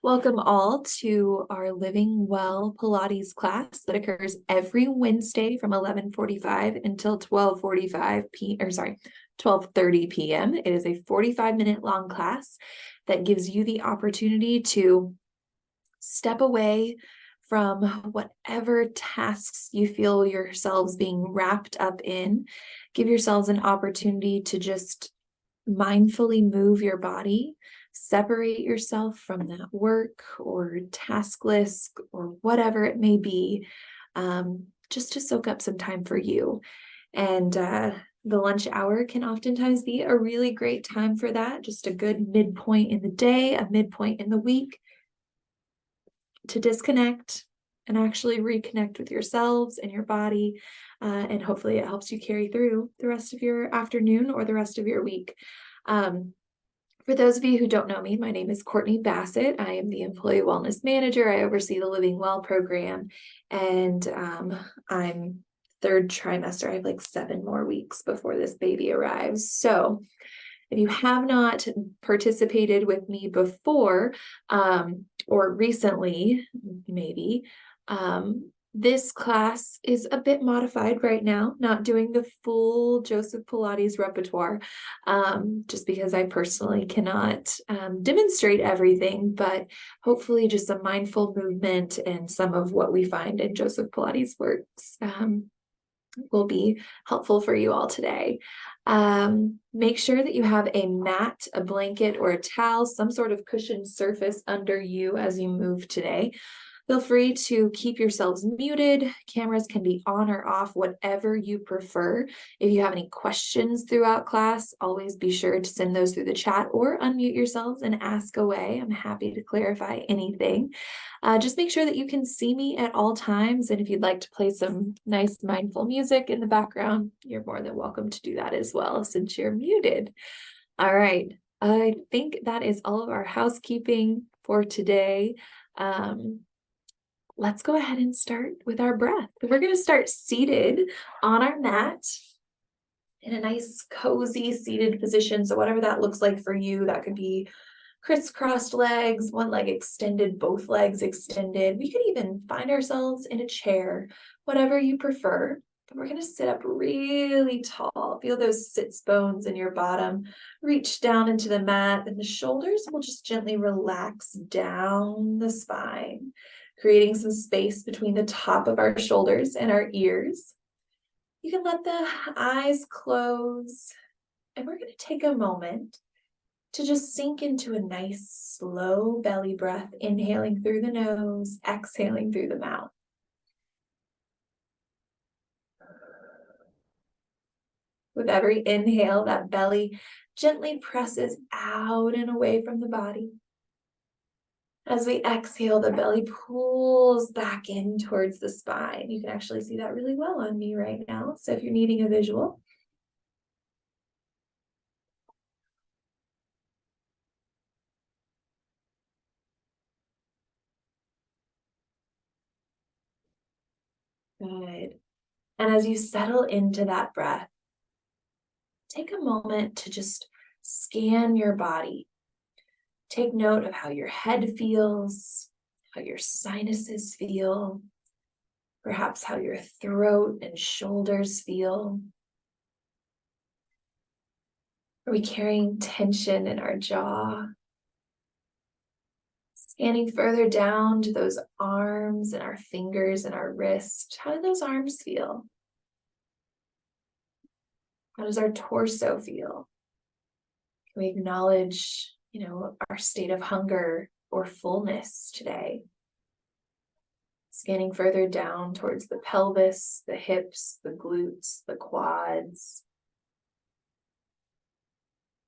Welcome all to our Living Well Pilates class that occurs every Wednesday from 11:45 until 12:45 p.m. 12:30 p.m. It is a 45-minute long class that gives you the opportunity to step away from whatever tasks you feel yourselves being wrapped up in. Give yourselves an opportunity to just mindfully move your body, separate yourself from that work or task list or whatever it may be, just to soak up some time for you. And the lunch hour can oftentimes be a really great time for that, just a good midpoint in the day, a midpoint in the week to disconnect and actually reconnect with yourselves and your body. And hopefully it helps you carry through the rest of your afternoon or the rest of your week. For those of you who don't know me, my name is Kourtney Bassett. I am the Employee Wellness Manager. I oversee the Living Well program, and I'm third trimester. I have like 7 more weeks before this baby arrives. So if you have not participated with me before, or recently, maybe, this class is a bit modified right now, not doing the full Joseph Pilates repertoire, just because I personally cannot demonstrate everything, but hopefully just a mindful movement and some of what we find in Joseph Pilates works will be helpful for you all today. Make sure that you have a mat, a blanket, or a towel, some sort of cushioned surface under you as you move today. Feel free to keep yourselves muted. Cameras can be on or off, whatever you prefer. If you have any questions throughout class, always be sure to send those through the chat or unmute yourselves and ask away. I'm happy to clarify anything. Just make sure that you can see me at all times. And if you'd like to play some nice mindful music in the background, you're more than welcome to do that as well, since you're muted. All right. I think that is all of our housekeeping for today. Let's go ahead and start with our breath. We're going to start seated on our mat in a nice cozy seated position. So whatever that looks like for you, that could be crisscrossed legs, one leg extended, both legs extended. We could even find ourselves in a chair, whatever you prefer. But we're going to sit up really tall. Feel those sits bones in your bottom. Reach down into the mat, and the shoulders will just gently relax down the spine, creating some space between the top of our shoulders and our ears. You can let the eyes close, and we're going to take a moment to just sink into a nice slow belly breath, inhaling through the nose, exhaling through the mouth. With every inhale, that belly gently presses out and away from the body. As we exhale, the belly pulls back in towards the spine. You can actually see that really well on me right now. So if you're needing a visual. Good. And as you settle into that breath, take a moment to just scan your body. Take note of how your head feels, how your sinuses feel, perhaps how your throat and shoulders feel. Are we carrying tension in our jaw? Scanning further down to those arms and our fingers and our wrist. How do those arms feel? How does our torso feel? Can we acknowledge, our state of hunger or fullness today? Scanning further down towards the pelvis, the hips, the glutes, the quads,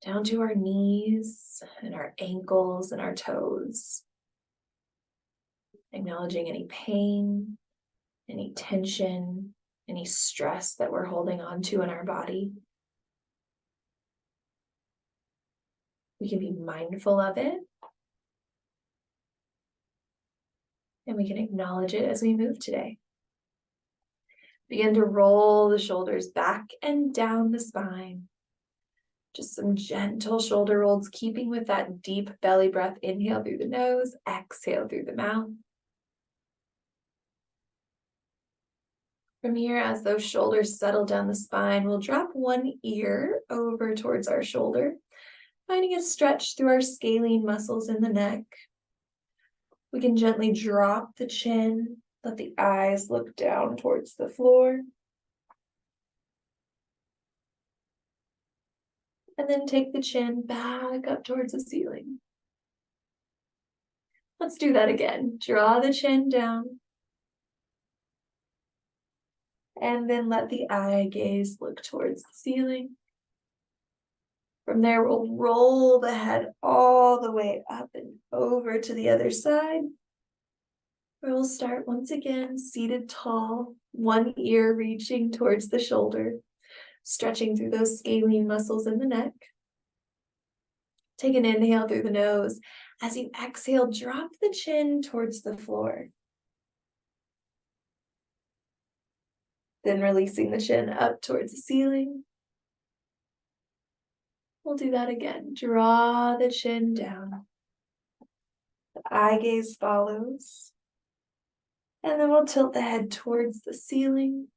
down to our knees and our ankles and our toes. Acknowledging any pain, any tension, any stress that we're holding on to in our body. We can be mindful of it. And we can acknowledge it as we move today. Begin to roll the shoulders back and down the spine. Just some gentle shoulder rolls, keeping with that deep belly breath. Inhale through the nose, exhale through the mouth. From here, as those shoulders settle down the spine, we'll drop one ear over towards our shoulder, finding a stretch through our scalene muscles in the neck. We can gently drop the chin, let the eyes look down towards the floor. And then take the chin back up towards the ceiling. Let's do that again. Draw the chin down. And then let the eye gaze look towards the ceiling. From there, we'll roll the head all the way up and over to the other side. We'll start once again, seated tall, one ear reaching towards the shoulder, stretching through those scalene muscles in the neck. Take an inhale through the nose. As you exhale, drop the chin towards the floor. Then releasing the chin up towards the ceiling. We'll do that again. Draw the chin down. The eye gaze follows. And then we'll tilt the head towards the ceiling.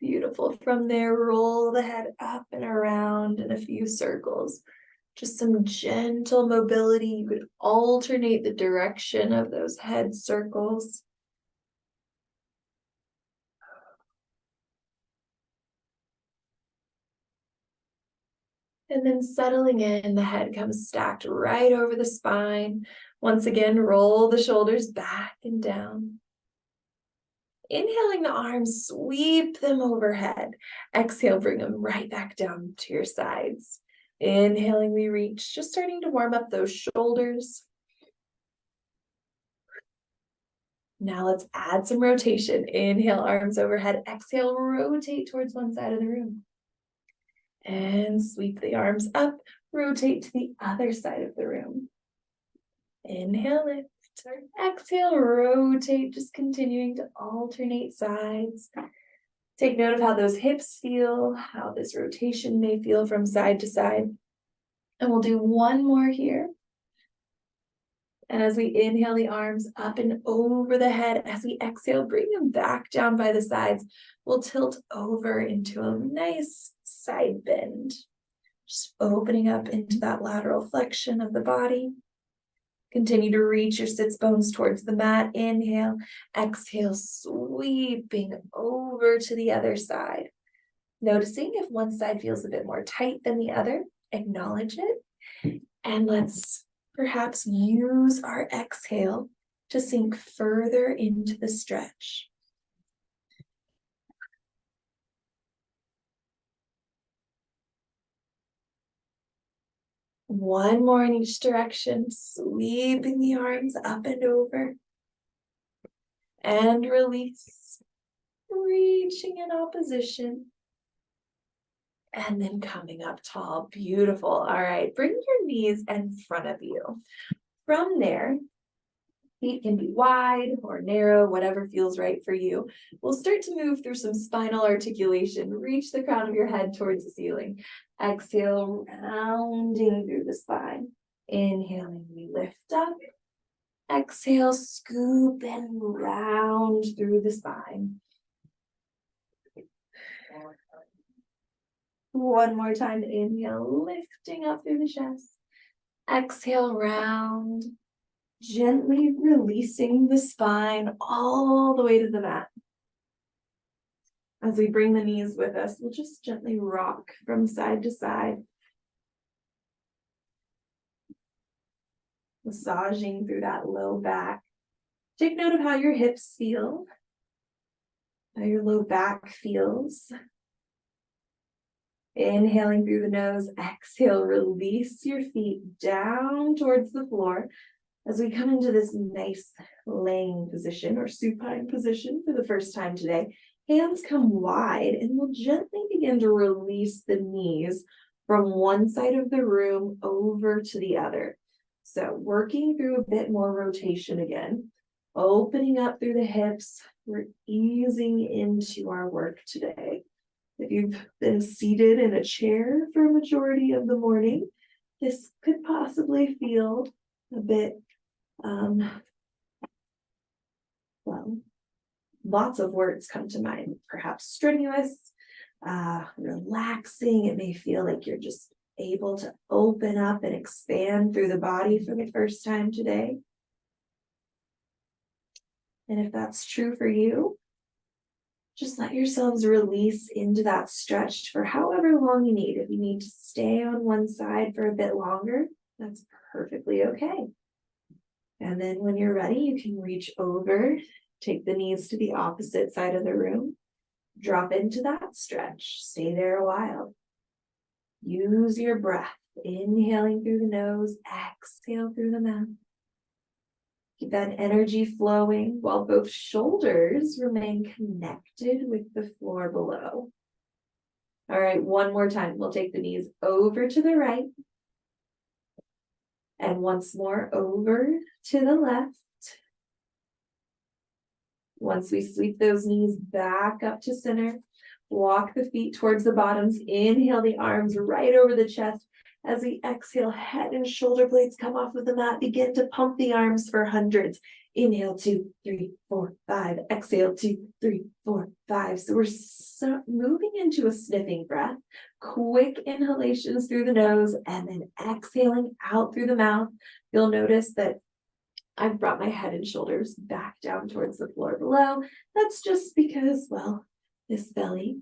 Beautiful. From there, roll the head up and around in a few circles. Just some gentle mobility. You could alternate the direction of those head circles. And then settling in, the head comes stacked right over the spine. Once again, roll the shoulders back and down. Inhaling the arms, sweep them overhead. Exhale, bring them right back down to your sides. Inhaling, we reach, just starting to warm up those shoulders. Now let's add some rotation. Inhale, arms overhead. Exhale, rotate towards one side of the room. And sweep the arms up, rotate to the other side of the room. Inhale, lift. Exhale, rotate, just continuing to alternate sides. Take note of how those hips feel, how this rotation may feel from side to side. And we'll do one more here. And as we inhale, the arms up and over the head. As we exhale, bring them back down by the sides. We'll tilt over into a nice side bend. Just opening up into that lateral flexion of the body. Continue to reach your sits bones towards the mat. Inhale, exhale, sweeping over to the other side. Noticing if one side feels a bit more tight than the other, acknowledge it. And let's perhaps use our exhale to sink further into the stretch. One more in each direction, sweeping the arms up and over. And release, reaching in opposition. And then coming up tall, beautiful. All right, bring your knees in front of you. From there, feet can be wide or narrow, whatever feels right for you. We'll start to move through some spinal articulation. Reach the crown of your head towards the ceiling. Exhale, rounding through the spine. Inhaling, we lift up. Exhale, scoop and round through the spine. One more time, inhale, lifting up through the chest. Exhale, round. Gently releasing the spine all the way to the mat. As we bring the knees with us, we'll just gently rock from side to side. Massaging through that low back. Take note of how your hips feel, how your low back feels. Inhaling through the nose, exhale, release your feet down towards the floor as we come into this nice laying position or supine position for the first time today. Hands come wide and we'll gently begin to release the knees from one side of the room over to the other. So working through a bit more rotation again, opening up through the hips. We're easing into our work today. If you've been seated in a chair for a majority of the morning, this could possibly feel a bit, well, lots of words come to mind, perhaps strenuous, relaxing. It may feel like you're just able to open up and expand through the body for the first time today. And if that's true for you, just let yourselves release into that stretch for however long you need. If you need to stay on one side for a bit longer, that's perfectly okay. And then when you're ready, you can reach over, take the knees to the opposite side of the room, drop into that stretch, stay there a while. Use your breath, inhaling through the nose, exhale through the mouth. Keep that energy flowing while both shoulders remain connected with the floor below. All right, one more time. We'll take the knees over to the right. And once more over to the left. Once we sweep those knees back up to center, walk the feet towards the bottoms. Inhale the arms right over the chest. As we exhale, head and shoulder blades come off of the mat. Begin to pump the arms for hundreds. Inhale, 2, 3, 4, 5. Exhale, 2, 3, 4, 5. So we're moving into a sniffing breath. Quick inhalations through the nose and then exhaling out through the mouth. You'll notice that I've brought my head and shoulders back down towards the floor below. That's just because, well, this belly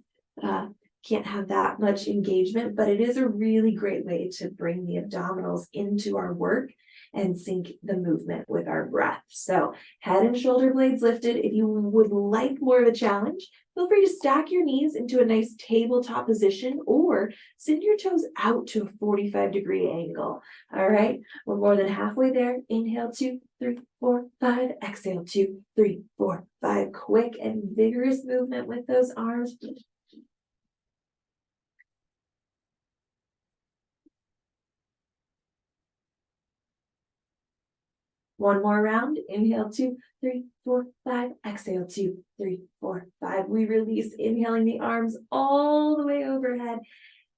can't have that much engagement, but it is a really great way to bring the abdominals into our work and sync the movement with our breath. So head and shoulder blades lifted. If you would like more of a challenge, feel free to stack your knees into a nice tabletop position or send your toes out to a 45-degree angle. All right, we're more than halfway there. Inhale, 2, 3, 4, 5. Exhale, 2, 3, 4, 5. Quick and vigorous movement with those arms. One more round. Inhale, 2, 3, 4, 5. Exhale, 2, 3, 4, 5. We release, inhaling the arms all the way overhead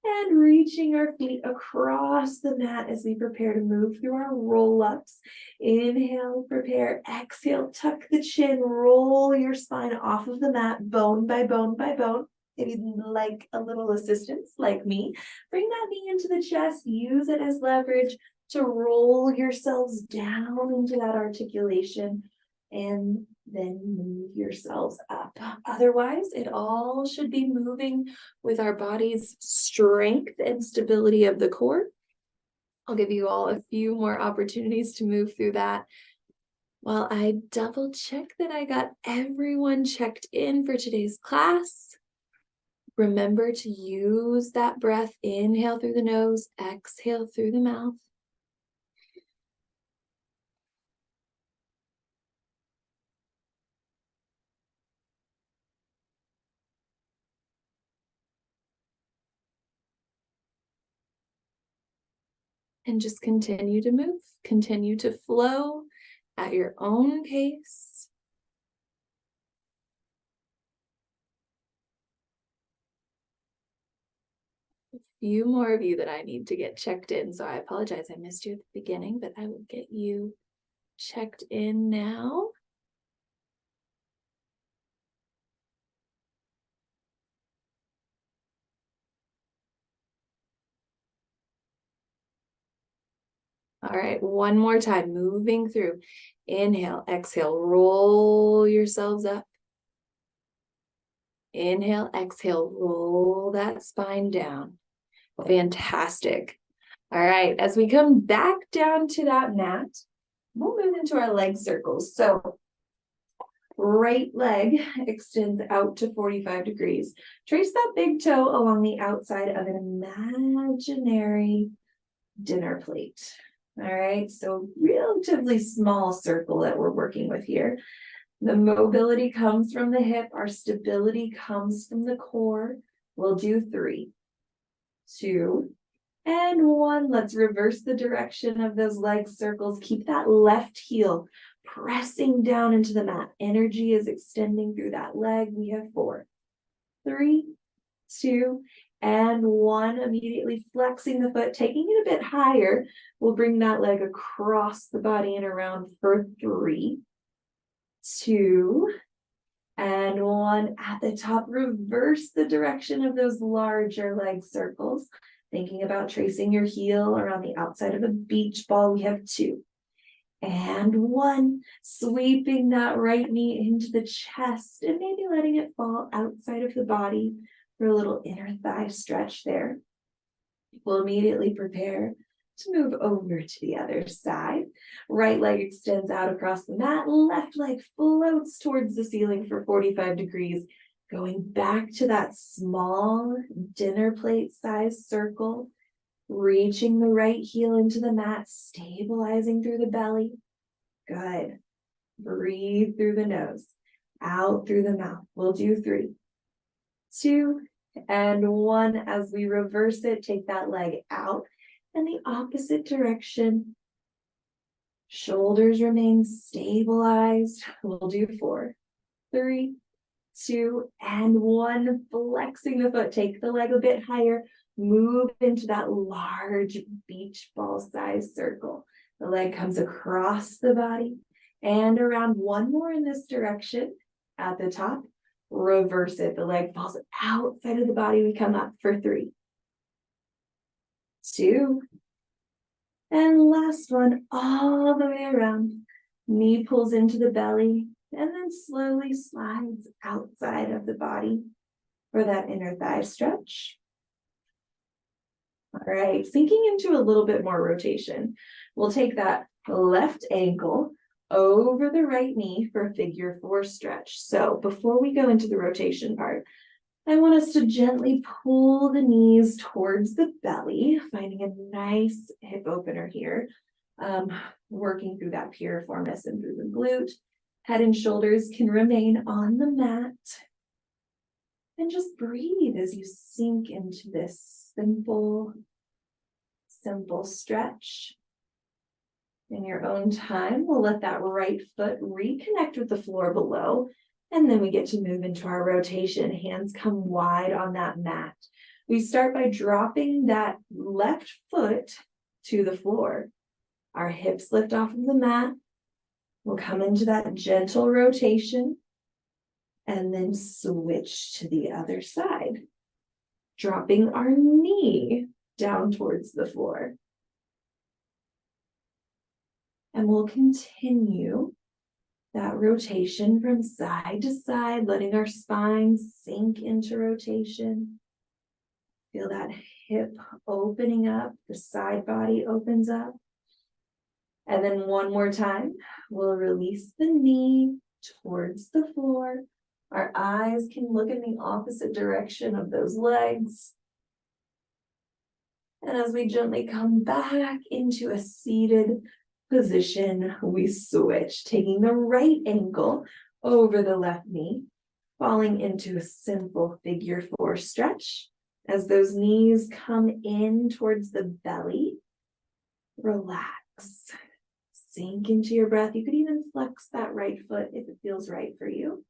and reaching our feet across the mat as we prepare to move through our roll-ups. Inhale, prepare. Exhale, tuck the chin, roll your spine off of the mat, bone by bone by bone. If you'd like a little assistance, like me, bring that knee into the chest, use it as leverage to roll yourselves down into that articulation and then move yourselves up. Otherwise, it all should be moving with our body's strength and stability of the core. I'll give you all a few more opportunities to move through that while I double check that I got everyone checked in for today's class. Remember to use that breath. Inhale through the nose, exhale through the mouth. And just continue to move, continue to flow at your own pace. A few more of you that I need to get checked in, so I apologize I missed you at the beginning, but I will get you checked in now. All right, one more time, moving through. Inhale, exhale, roll yourselves up. Inhale, exhale, roll that spine down. Fantastic. All right, as we come back down to that mat, we'll move into our leg circles. So right leg extends out to 45 degrees. Trace that big toe along the outside of an imaginary dinner plate. All right, so relatively small circle that we're working with here. The mobility comes from the hip. Our stability comes from the core. We'll do 3, 2, and 1. Let's reverse the direction of those leg circles. Keep that left heel pressing down into the mat. Energy is extending through that leg. We have 4, 3, 2, and 1. Immediately flexing the foot, taking it a bit higher. We'll bring that leg across the body and around for 3, 2, and 1. At the top, reverse the direction of those larger leg circles. Thinking about tracing your heel around the outside of a beach ball, we have 2. And 1, sweeping that right knee into the chest and maybe letting it fall outside of the body for a little inner thigh stretch there. We'll immediately prepare to move over to the other side. Right leg extends out across the mat. Left leg floats towards the ceiling for 45 degrees, going back to that small dinner plate size circle. Reaching the right heel into the mat, stabilizing through the belly. Good. Breathe through the nose, out through the mouth. We'll do 3, 2, and 1. As we reverse it, take that leg out in the opposite direction. Shoulders remain stabilized. We'll do 4, 3, 2, and 1. Flexing the foot, take the leg a bit higher. Move into that large beach ball size circle. The leg comes across the body and around. 1 more in this direction. At the top, reverse it. The leg falls outside of the body. We come up for 3, 2, and last one, all the way around. Knee pulls into the belly and then slowly slides outside of the body for that inner thigh stretch. All right, sinking into a little bit more rotation. We'll take that left ankle over the right knee for a figure 4 stretch. So before we go into the rotation part, I want us to gently pull the knees towards the belly, finding a nice hip opener here. Working through that piriformis and through the glute. Head and shoulders can remain on the mat. And just breathe as you sink into this simple stretch. In your own time, we'll let that right foot reconnect with the floor below, and then we get to move into our rotation. Hands come wide on that mat. We start by dropping that left foot to the floor. Our hips lift off of the mat. We'll come into that gentle rotation and then switch to the other side, dropping our knee down towards the floor. And we'll continue that rotation from side to side, letting our spine sink into rotation. Feel that hip opening up, the side body opens up. And then 1 more time, we'll release the knee towards the floor. Our eyes can look in the opposite direction of those legs. And as we gently come back into a seated position, we switch, taking the right ankle over the left knee, falling into a simple figure 4 stretch. As those knees come in towards the belly, relax, sink into your breath. You could even flex that right foot if it feels right for you.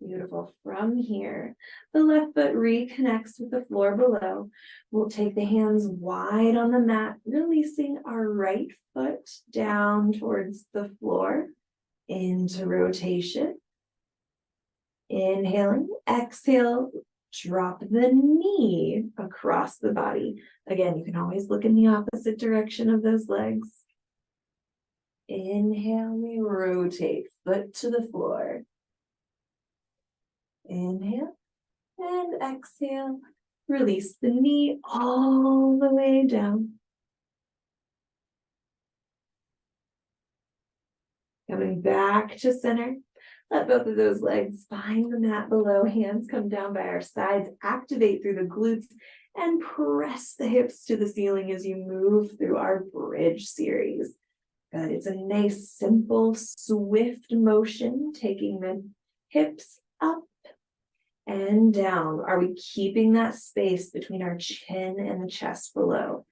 Beautiful. From here, the left foot reconnects with the floor below. We'll take the hands wide on the mat, releasing our right foot down towards the floor into rotation. Inhaling, exhale, drop the knee across the body. Again, you can always look in the opposite direction of those legs. Inhale, we rotate, foot to the floor. Inhale and exhale. Release the knee all the way down. Coming back to center. Let both of those legs find the mat below. Hands come down by our sides. Activate through the glutes and press the hips to the ceiling as you move through our bridge series. Good. It's a nice, simple, swift motion, taking the hips up and down. Are we keeping that space between our chin and the chest below?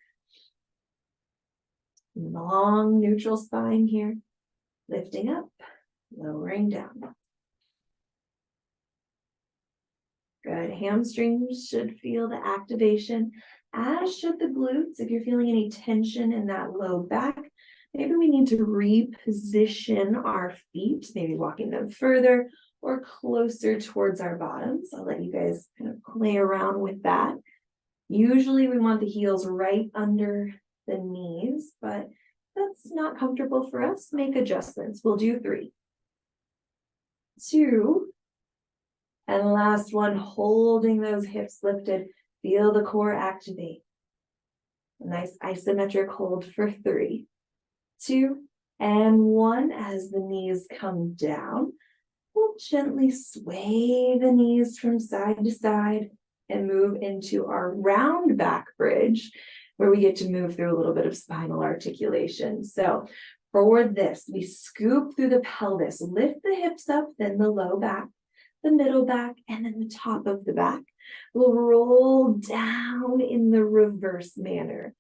Long neutral spine here. Lifting up, lowering down. Good. Hamstrings should feel the activation, as should the glutes. If you're feeling any tension in that low back, maybe we need to reposition our feet, maybe walking them further or closer towards our bottoms. I'll let you guys kind of play around with that. Usually we want the heels right under the knees, but that's not comfortable for us. Make adjustments. We'll do 3, 2, and last one, holding those hips lifted. Feel the core activate. A nice isometric hold for 3, 2, and 1. As the knees come down, we'll gently sway the knees from side to side and move into our round back bridge, where we get to move through a little bit of spinal articulation. So for this, we scoop through the pelvis, lift the hips up, then the low back, the middle back, and then the top of the back. We'll roll down in the reverse manner.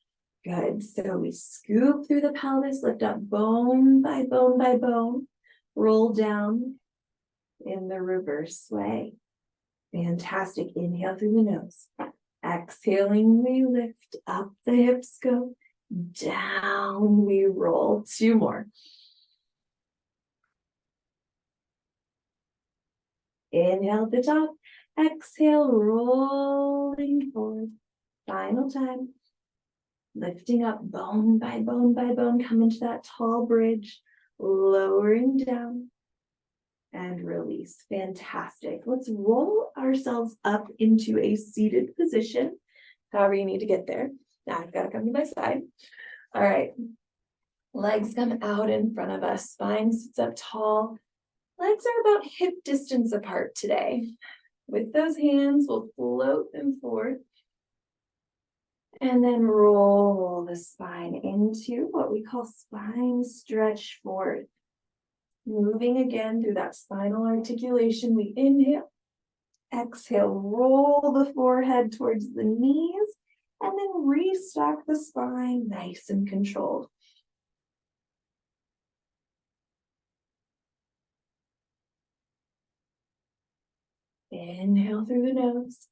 Good. So we scoop through the pelvis, lift up bone by bone by bone, roll down in the reverse way. Fantastic. Inhale through the nose. Exhaling, we lift up, the hips go down, we roll. 2 more. Inhale at the top, exhale, rolling forward. Final time. Lifting up bone by bone by bone, come into that tall bridge, lowering down and release. Fantastic. Let's roll ourselves up into a seated position, however you need to get there. Now I've got to come to my side. All right. Legs come out in front of us, spine sits up tall. Legs are about hip distance apart today. With those hands, we'll float them forward and then roll the spine into what we call spine stretch forward. Moving again through that spinal articulation, we inhale, exhale, roll the forehead towards the knees, and then restock the spine nice and controlled. Inhale through the nose.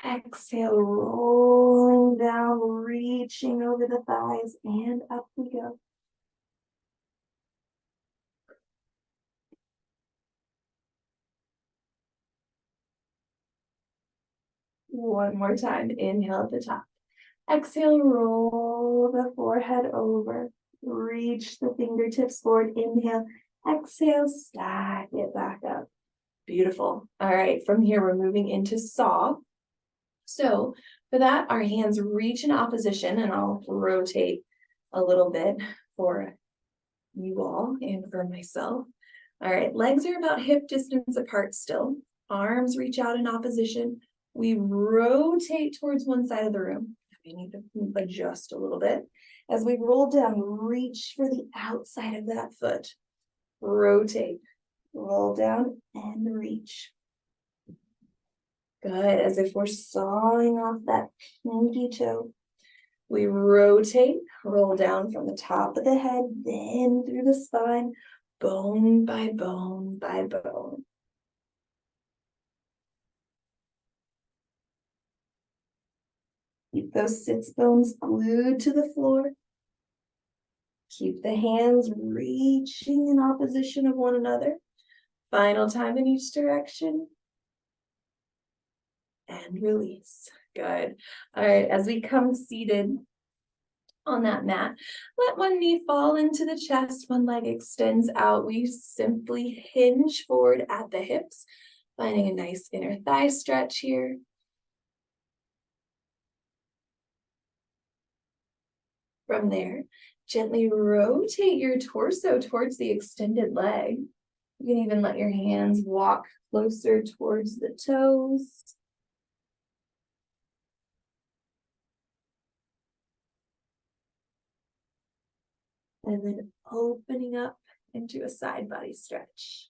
Exhale, rolling down, reaching over the thighs, and up we go. One more time. Inhale at the top. Exhale, roll the forehead over. Reach the fingertips forward. Inhale. Exhale, stack it back up. Beautiful. All right, from here, we're moving into saw. So for that, our hands reach in opposition, and I'll rotate a little bit for you all and for myself. All right, legs are about hip distance apart still. Arms reach out in opposition. We rotate towards one side of the room. We need to adjust a little bit. As we roll down, reach for the outside of that foot. Rotate, roll down, and reach. Good, as if we're sawing off that pinky toe. We rotate, roll down from the top of the head, then through the spine, bone by bone by bone. Keep those sits bones glued to the floor. Keep the hands reaching in opposition of one another. Final time in each direction. And release. Good. All right, as we come seated on that mat, let one knee fall into the chest, one leg extends out. We simply hinge forward at the hips, finding a nice inner thigh stretch here. From there, gently rotate your torso towards the extended leg. You can even let your hands walk closer towards the toes. And then opening up into a side body stretch.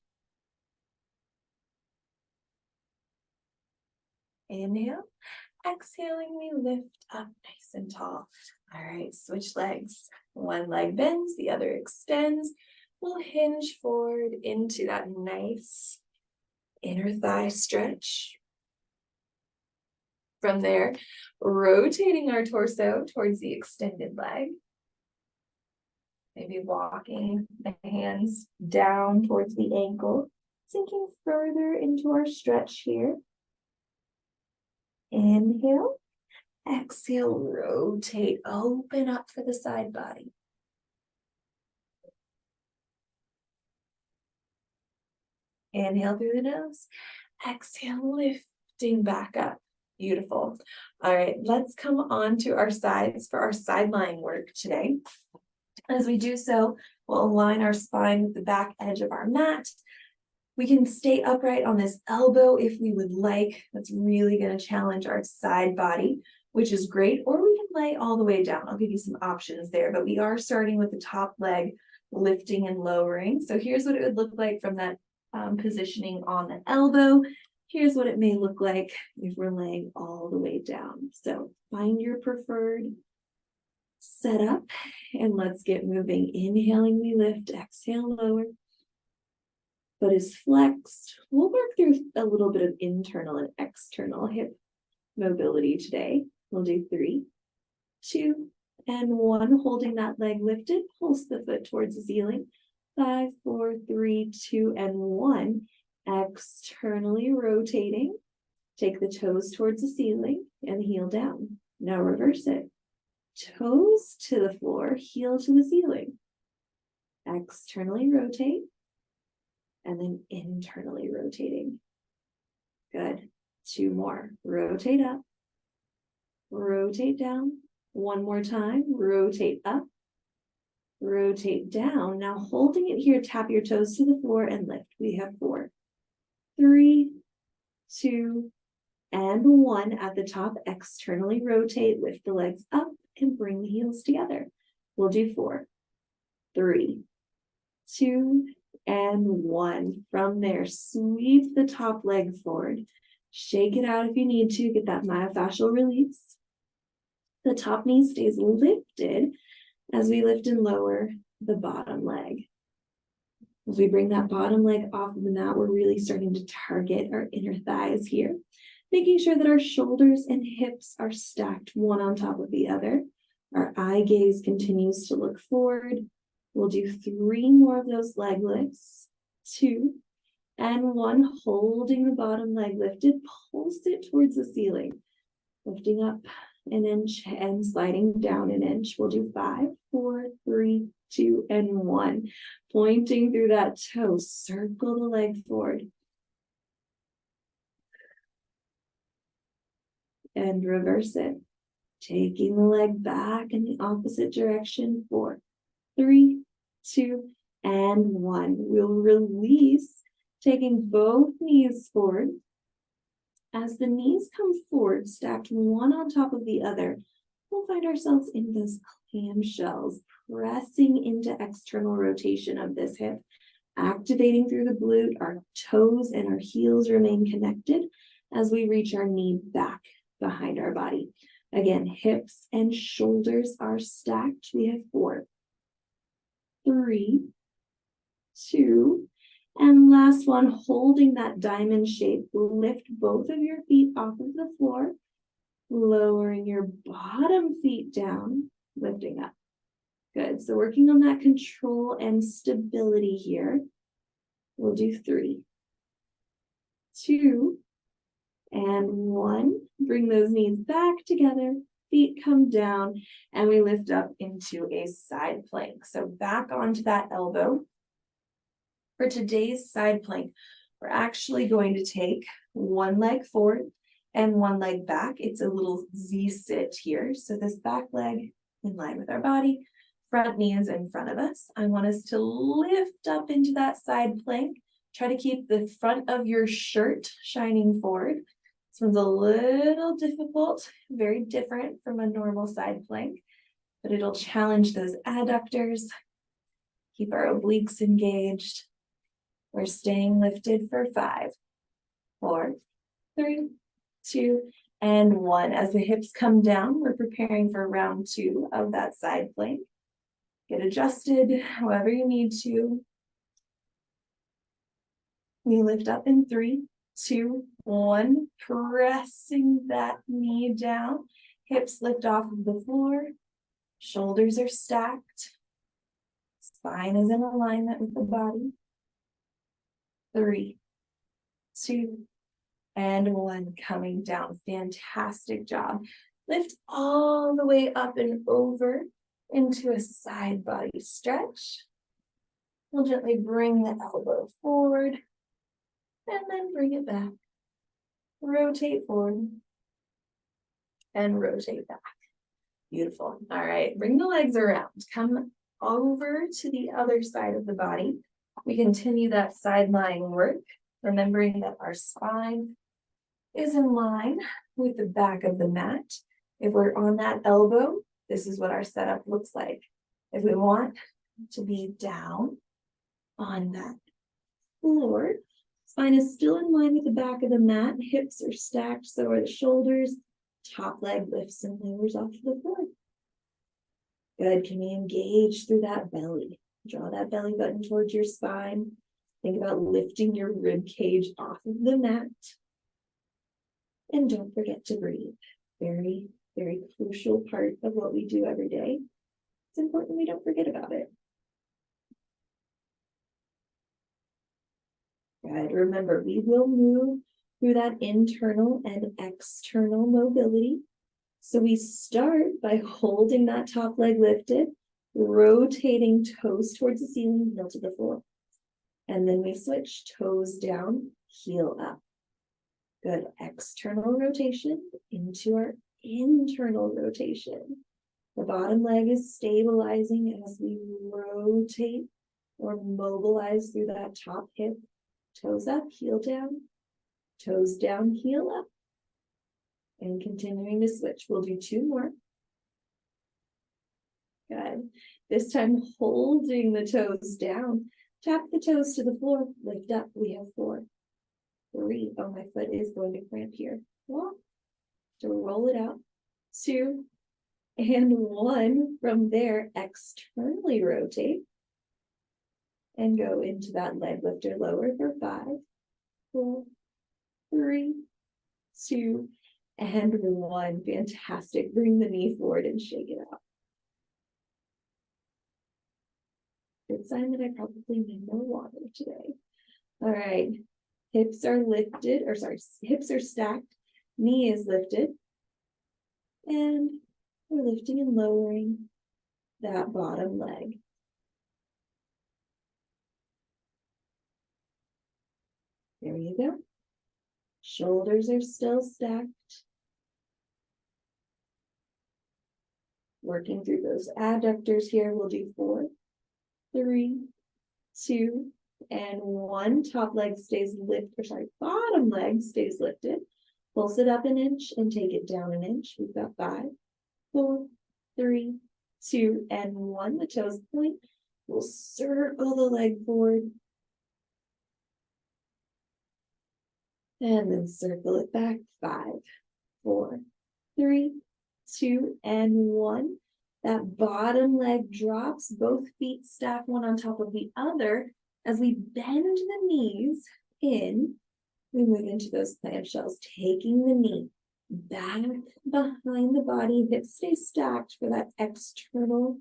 Inhale. Exhaling, we lift up nice and tall. All right, switch legs. One leg bends, the other extends. we'll hinge forward into that nice inner thigh stretch. From there, rotating our torso towards the extended leg. Maybe walking the hands down towards the ankle, sinking further into our stretch here. Inhale, exhale, rotate, open up for the side body. Inhale through the nose, exhale, lifting back up. Beautiful. All right, let's come on to our sides for our side lying work today. As we do so, we'll align our spine with the back edge of our mat. We can stay upright on this elbow if we would like. That's really going to challenge our side body, which is great. Or we can lay all the way down. I'll give you some options there, but we are starting with the top leg lifting and lowering. So here's what it would look like from that positioning on the elbow. Here's what it may look like if we're laying all the way down. So find your preferred setup and let's get moving. Inhaling, we lift, exhale, lower. Foot is flexed. We'll work through a little bit of internal and external hip mobility today. We'll do 3, 2, and 1. Holding that leg lifted, pulse the foot towards the ceiling. 5, 4, 3, 2, and 1. Externally rotating. Take the toes towards the ceiling and heel down. Now reverse it. Toes to the floor, heel to the ceiling. Externally rotate. And then internally rotating. Good. 2 more. Rotate up. Rotate down. 1 more time. Rotate up. Rotate down. Now holding it here, tap your toes to the floor and lift. We have 4, 3, 2, and 1. At the top, externally rotate. Lift the legs up and bring the heels together. We'll do 4, 3, 2, and 1. From there, sweep the top leg forward. Shake it out if you need to. Get that myofascial release. The top knee stays lifted as we lift and lower the bottom leg. As we bring that bottom leg off of the mat, we're really starting to target our inner thighs here. Making sure that our shoulders and hips are stacked one on top of the other. Our eye gaze continues to look forward. We'll do 3 more of those leg lifts. 2, and 1. Holding the bottom leg lifted, pulse it towards the ceiling. Lifting up an inch and sliding down an inch. We'll do 5, 4, 3, 2, and 1. Pointing through that toe, circle the leg forward. And reverse it. Taking the leg back in the opposite direction. 4, 3, 2, and 1. We'll release, taking both knees forward. As the knees come forward, stacked one on top of the other, we'll find ourselves in those clamshells, pressing into external rotation of this hip, activating through the glute. Our toes and our heels remain connected as we reach our knee back behind our body. Again, hips and shoulders are stacked. We have 4, 3, 2, and last one, holding that diamond shape. Lift both of your feet off of the floor, lowering your bottom feet down, lifting up. Good. So working on that control and stability here. We'll do 3, 2, and 1. Bring those knees back together. Feet come down, and we lift up into a side plank. So back onto that elbow. For today's side plank, we're actually going to take 1 leg forward and 1 leg back. It's a little Z sit here. So this back leg in line with our body, front knee is in front of us. I want us to lift up into that side plank. Try to keep the front of your shirt shining forward. This one's a little difficult, very different from a normal side plank, but it'll challenge those adductors, keep our obliques engaged. We're staying lifted for 5, 4, 3, 2, and 1. As the hips come down, we're preparing for round 2 of that side plank. Get adjusted however you need to. We lift up in 3, 2, 1, pressing that knee down. Hips lift off of the floor. Shoulders are stacked. Spine is in alignment with the body. 3, 2, and 1. Coming down. Fantastic job. Lift all the way up and over into a side body stretch. We'll gently bring the elbow forward and then bring it back. Rotate forward and rotate back. Beautiful. All right, bring the legs around. Come over to the other side of the body. We continue that side lying work, remembering that our spine is in line with the back of the mat. If we're on that elbow, this is what our setup looks like. If we want to be down on that floor, spine is still in line with the back of the mat. Hips are stacked, so are the shoulders. Top leg lifts and lowers off to the floor. Good. Can we engage through that belly? Draw that belly button towards your spine. Think about lifting your rib cage off of the mat. And don't forget to breathe. Very, very crucial part of what we do every day. It's important we don't forget about it. Good. Remember, we will move through that internal and external mobility. So we start by holding that top leg lifted, rotating toes towards the ceiling, heel to the floor. And then we switch toes down, heel up. Good. External rotation into our internal rotation. The bottom leg is stabilizing as we rotate or mobilize through that top hip. Toes up, heel down. Toes down, heel up. And continuing to switch. We'll do 2 more. Good. This time holding the toes down. Tap the toes to the floor. Lift up. We have 4, 3. Oh, my foot is going to cramp here. 1. So roll it out. 2 and 1. From there, externally rotate. And go into that leg lifter lower for 5, 4, 3, 2, and 1. Fantastic. Bring the knee forward and shake it out. Good sign that I probably need more water today. All right. Hips are lifted, hips are stacked. Knee is lifted. And we're lifting and lowering that bottom leg. There you go. Shoulders are still stacked. Working through those adductors here, we'll do 4, 3, 2, and 1. Top leg stays lifted, bottom leg stays lifted. Pulse it up an inch and take it down an inch. We've got 5, 4, 3, 2, and 1. The toes point. We'll circle the leg forward. And then circle it back. 5, 4, 3, 2, and 1. That bottom leg drops, both feet stack one on top of the other. As we bend the knees in, we move into those clamshells, taking the knee back behind the body. Hips stay stacked for that external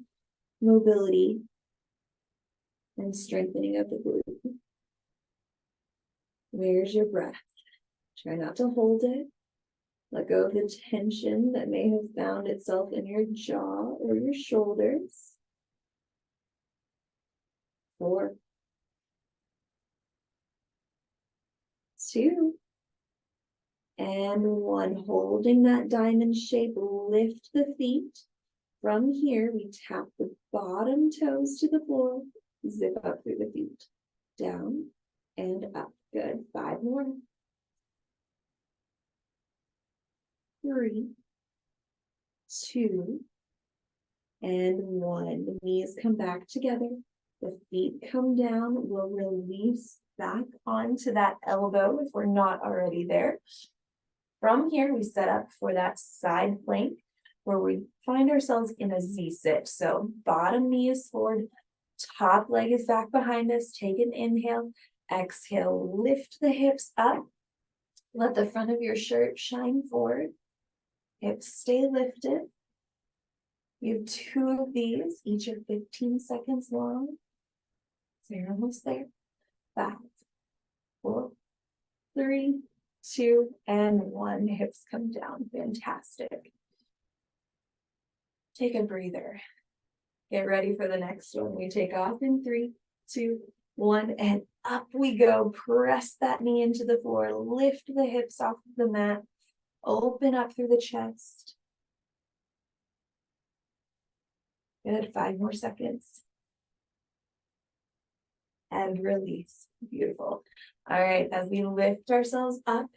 mobility and strengthening of the glute. Where's your breath? Try not to hold it. Let go of the tension that may have found itself in your jaw or your shoulders. 4, 2, and 1. Holding that diamond shape, lift the feet. From here, we tap the bottom toes to the floor, zip up through the feet, down and up. Good. 5 more. 3, 2, and 1. The knees come back together. The feet come down. We'll release back onto that elbow if we're not already there. From here, we set up for that side plank where we find ourselves in a Z-sit. So bottom knee is forward, top leg is back behind us. Take an inhale, Exhale, lift the hips up. Let the front of your shirt shine forward. Hips stay lifted. You have 2 of these, each are 15 seconds long. So you're almost there. 5, 4, 3, 2, and 1. Hips come down. Fantastic. Take a breather. Get ready for the next one. We take off in 3, 2, 1, and up we go. Press that knee into the floor. Lift the hips off of the mat. Open up through the chest. Good. 5 more seconds. And release. Beautiful. All right. As we lift ourselves up,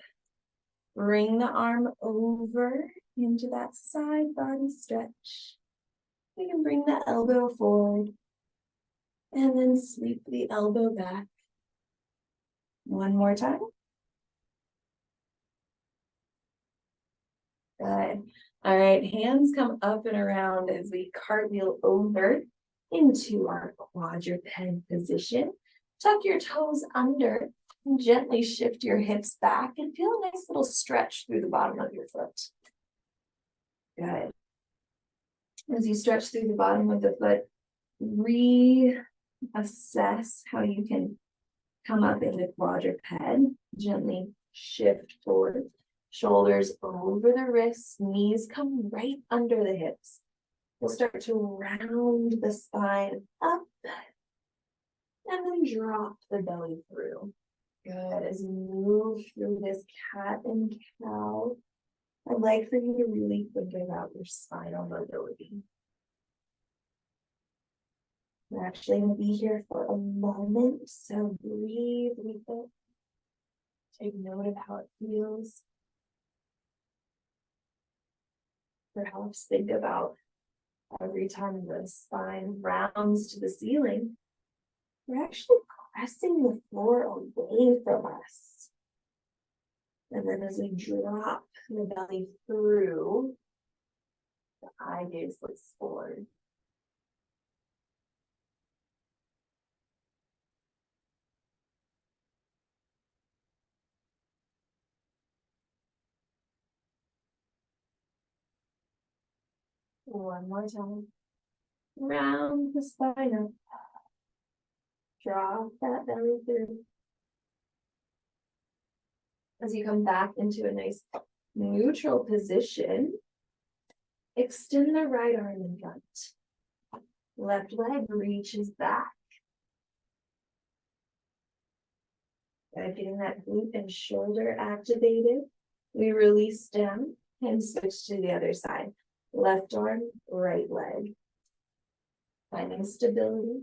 bring the arm over into that side body stretch. We can bring the elbow forward and then sweep the elbow back. One more time. Good. All right, hands come up and around as we cartwheel over into our quadruped position. Tuck your toes under and gently shift your hips back and feel a nice little stretch through the bottom of your foot. Good. As you stretch through the bottom of the foot, reassess how you can come up into quadruped. Gently shift forward. Shoulders over the wrists, knees come right under the hips. We'll start to round the spine up and then drop the belly through. Good. As you move through this cat and cow, I'd like for you to really think about your spinal mobility. We're actually going to be here for a moment, so breathe with it. Take note of how it feels. Perhaps think about every time the spine rounds to the ceiling, we're actually pressing the floor away from us. And then as we drop the belly through, the eye gaze looks forward. One more time. Round the spine up. Drop that belly through. As you come back into a nice neutral position, extend the right arm in front. Left leg reaches back. Getting that glute and shoulder activated. We release down and switch to the other side. Left arm, right leg. Finding stability.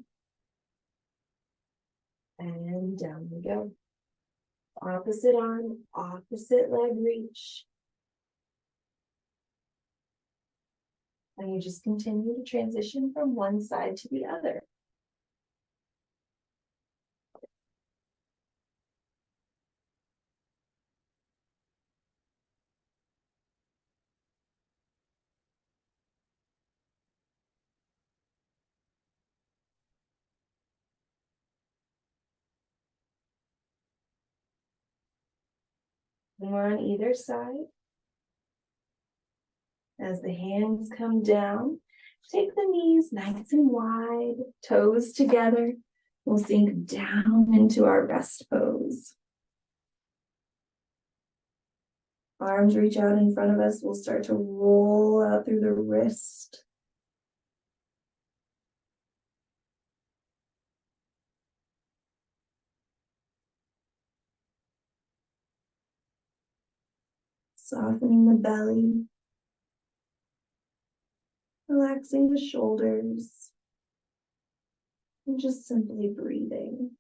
And down we go. Opposite arm, opposite leg reach. And you just continue to transition from one side to the other. And we're on either side. As the hands come down, take the knees nice and wide, toes together. We'll sink down into our rest pose. Arms reach out in front of us. We'll start to roll out through the wrist. Softening the belly. Relaxing the shoulders. And just simply breathing.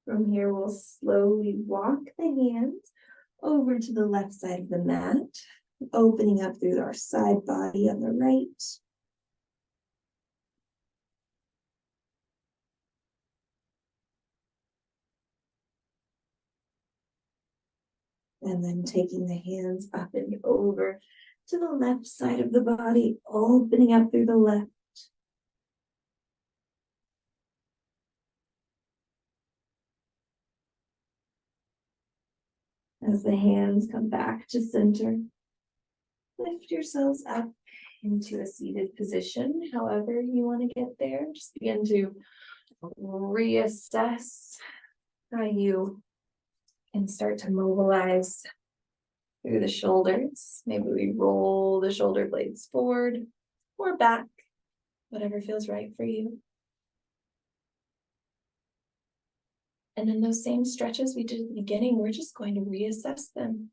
From here, we'll slowly walk the hands over to the left side of the mat, opening up through our side body on the right. And then taking the hands up and over to the left side of the body, opening up through the left. As the hands come back to center, lift yourselves up into a seated position. However you want to get there, just begin to reassess how you can start to mobilize through the shoulders. Maybe we roll the shoulder blades forward or back, whatever feels right for you. And then those same stretches we did at the beginning, we're just going to reassess them.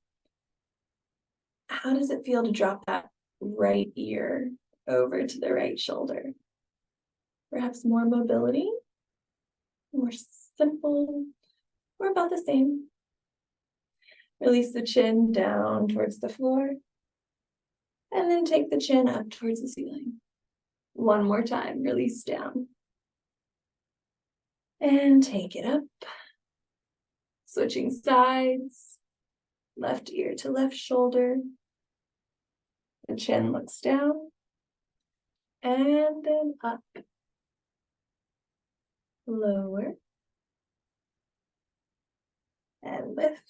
How does it feel to drop that right ear over to the right shoulder? Perhaps more mobility, more simple, or about the same. Release the chin down towards the floor, and then take the chin up towards the ceiling. One more time, release down. And take it up. Switching sides, left ear to left shoulder. The chin looks down, and then up. Lower, and lift.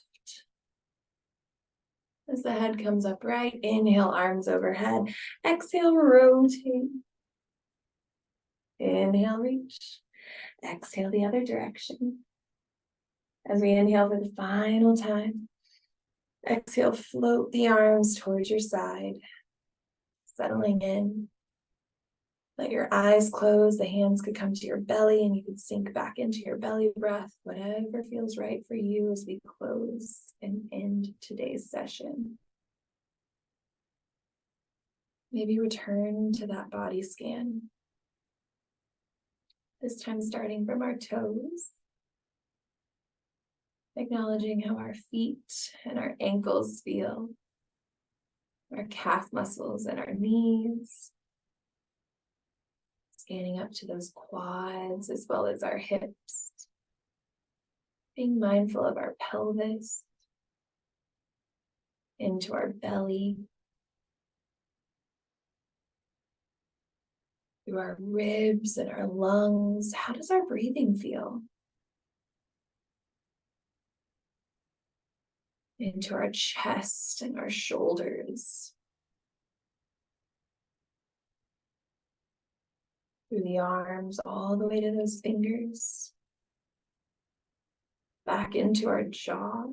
As the head comes upright, inhale, arms overhead. Exhale, rotate. Inhale, reach. Exhale the other direction. As we inhale for the final time, exhale, float the arms towards your side, settling in. Let your eyes close, the hands could come to your belly, and you could sink back into your belly breath, whatever feels right for you as we close and end today's session. Maybe return to that body scan. This time starting from our toes, acknowledging how our feet and our ankles feel, our calf muscles and our knees, scanning up to those quads as well as our hips, being mindful of our pelvis, into our belly, through our ribs and our lungs. How does our breathing feel? Into our chest and our shoulders, through the arms, all the way to those fingers, back into our jaw,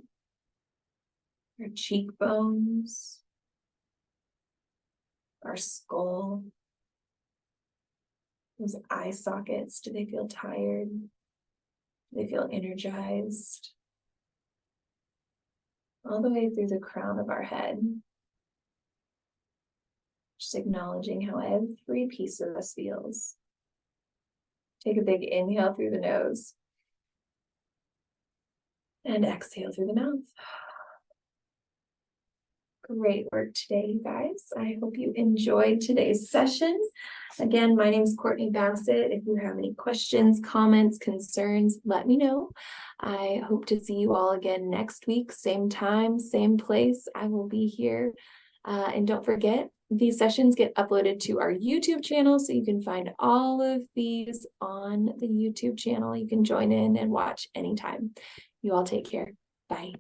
our cheekbones, our skull, those eye sockets. Do they feel tired? Do they feel energized? All the way through the crown of our head. Just acknowledging how every piece of us feels. Take a big inhale through the nose. And exhale through the mouth. Great work today, you guys. I hope you enjoyed today's session. Again, my name is Kourtney Bassett. If you have any questions, comments, concerns, let me know. I hope to see you all again next week, same time, same place. I will be here. And don't forget, these sessions get uploaded to our YouTube channel, so you can find all of these on the YouTube channel. You can join in and watch anytime. You all take care. Bye.